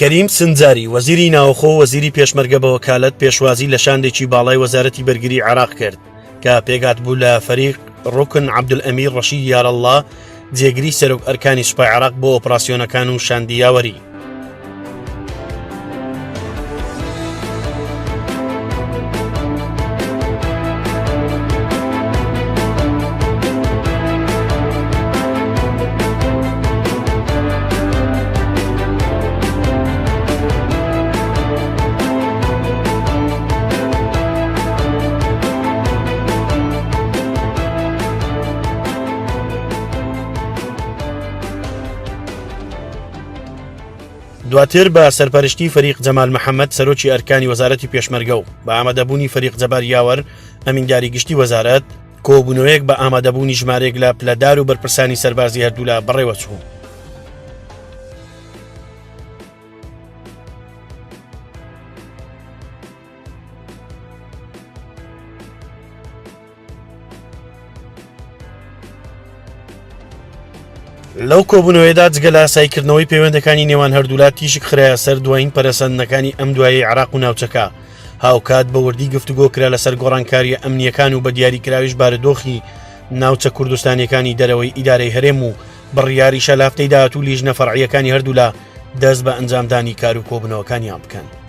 کەریم سنجاری وەزیری ناوخۆ وەزیری پێشمەرگە بە وەکالەت پێشوازی لە شاندێکی باڵای وەزارەتی بەرگری عێراق کرد کە پێگات بوو لە فەریق ڕوکن عەبدولئەمیر ڕەشید یارەڵڵا جێگری سەرۆک ئەرکانی سوپای عێراق بۆ ئۆپراسیۆنەکان و شاندیاوەری. دواتر بە سەرپەرشتی فەریق جەمال محەممەد سەرۆکی ئەرکانی وەزارەتی پێشمەرگە و بە ئامادەبوونی فەریق جەبار یاوەر ئەمینداری گشتی وەزارەت کۆبوونەوەیەک بە ئامادەبوونی ژمارەیەک لە پلەدار و بەرپرسانی سەربازی هەردوو لە بەڕێوەچوو. لەو کۆبوونەوەیەدا جگە لە ئاساییکردنەوەی پەیوەندەکانی نێوان هەردوولا تیشک خرایە سەر دوایین پەرەسەندنەکانی ئەم دوایەی عێراق و ناوچەکە هاوکات بە وردی گفتوگۆ کرا لەسەر گۆڕانکاریە ئەمنیەکان و بە دیاریکراویش بارودۆخی ناوچە کوردستانیەکانی دەرەوەی ئیدارەی هەرێم و بڕیاری شەلافتەی داهاتوو لیژنە فەرعیەکانی هەردوولا دەست بە ئەنجامدانی کار و کۆبوونەوەکانیان بکەن.